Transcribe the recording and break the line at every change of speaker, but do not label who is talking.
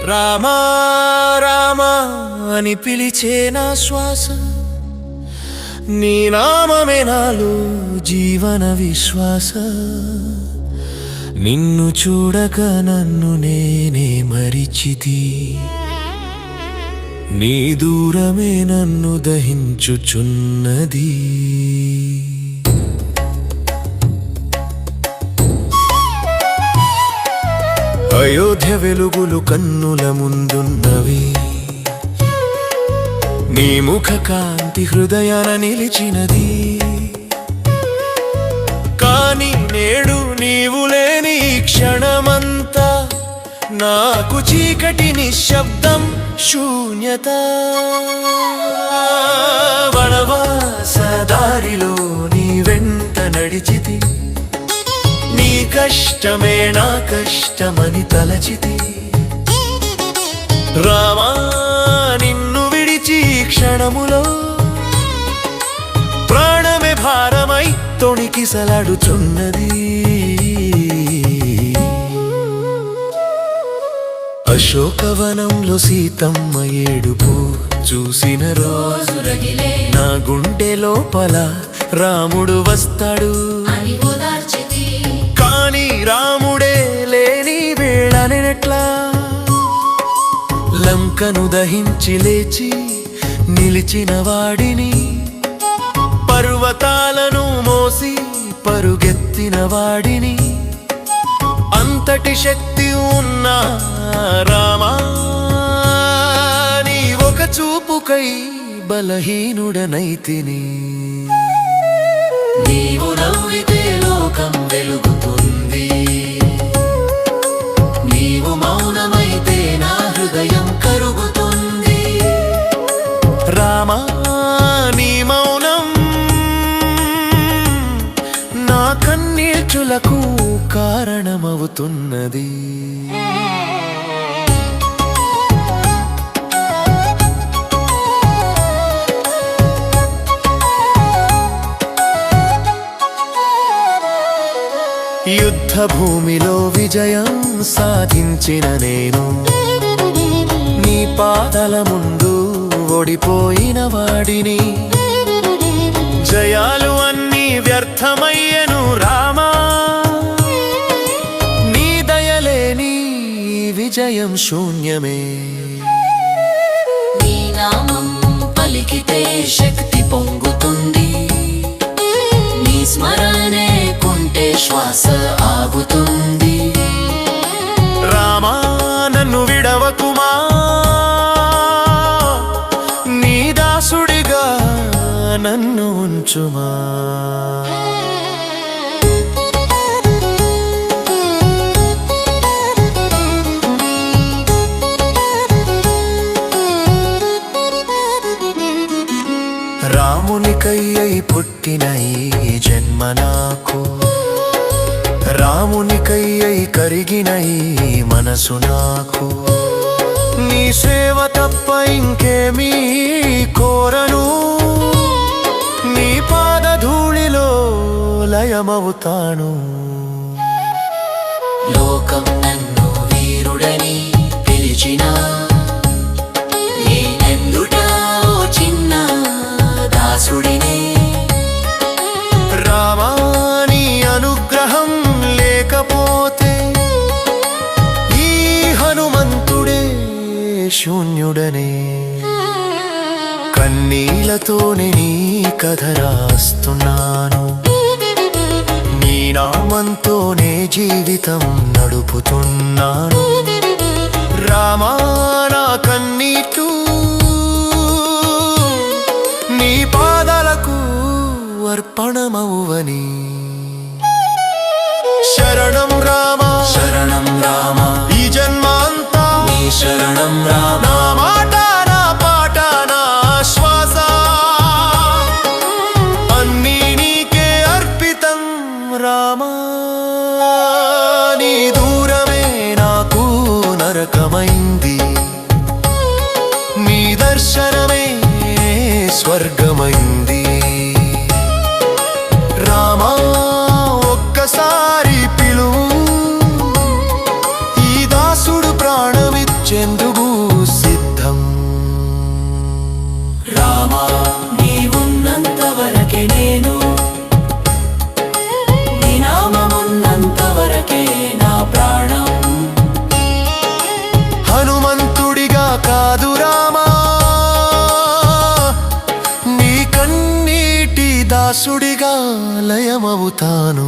రామా రామా అని పిలిచే నా శ్వాస, నీ నామమే నాలో జీవన విశ్వాస. నిన్ను చూడక నన్ను నేనే మరిచితి, నీ దూరమే నన్ను దహించుచున్నది. అయోధ్య వెలుగులు కన్నుల ముందున్నవి, నీ ముఖ కాంతి హృదయాన నిలిచినది. కాని నేడు నీవు లేని క్షణమంతా నాకు చీకటి నిశ్శబ్దం శూన్యత. వనవాస దారిలో నీ వెంట నడిచితి, నీ కష్టమే నా కష్టమని తలచితి. రామా నిన్ను విడిచి క్షణములో ప్రాణమే భారమై తొణికిసలాడుచున్నది. అశోకవనంలో సీతమ్మ ఏడుపు చూసిన రోజు నా గుండె లోపల రాముడు వస్తాడు. కాని రాముడే లేని వేళనెట్లా, లంకను దహించి లేచి నిలిచిన వాడిని, పర్వతాలను మోసి పరుగెత్తిన వాడిని, అంతటి శక్తి ఉన్న రామా నీ ఒక చూపుకై బలహీనుడనైతిని. నీవు నవ్వితే లోకం వెలుగుతుంది, నీవు మౌనమైతే నా హృదయం కరుగుతుంది. రామా నీ మౌనం నా కన్నీర్చులకు కారణమవుతున్నది. యుద్ధ భూమిలో విజయం సాధించిన నేను, నీ పాదాల ముందు ఓడిపోయిన వాడిని. జయాలు అన్నీ వ్యర్థమయ్యను రామా, నీ దయలేని విజయం శూన్యమే.
నీ నామం పలికితే శక్తి పొంగుతుంది, నీ స్మరణే కుంటే శ్వాస ఆగుతుంది.
రామా నన్ను విడవకుమా, నీ దాసుడిగా నన్ను ఉంచుమా. రామునికై పుట్టిన ఈ జన్మ నాకు, రామునికై కరిగిన ఈ మనసు నాకు. నీ సేవ తప్ప ఇంకేమీ కోరను, నీ పాదధూళిలో లయమవుతాను.
లోకం నన్ను వీరుడని పిలిచినా, దాసుడినే.
రామా నీ అనుగ్రహం లేకపోతే ఈ హనుమంతుడే శూన్యుడనే. కన్నీళ్లతోనే నీ కథ రాస్తున్నాను, నీ నామంతోనే జీవితం నడుపుతున్నాను. రామా నా కన్నీటు నీ పాదాలకు అర్పణమవువని. శరణం రామా
శరణం రామా,
ఈ జన్మాంతా
నీ శరణం రామా.
నా మాట నా పాట నా శ్వాస అన్నీ నీకే అర్పితం రామా. నీ దూరమే నాకు నరకమైంది, నీ దర్శనమే స్వర్గమైంది. రామా ఒక్కసారి పిలువు, దాసుడిగా లయమవుతాను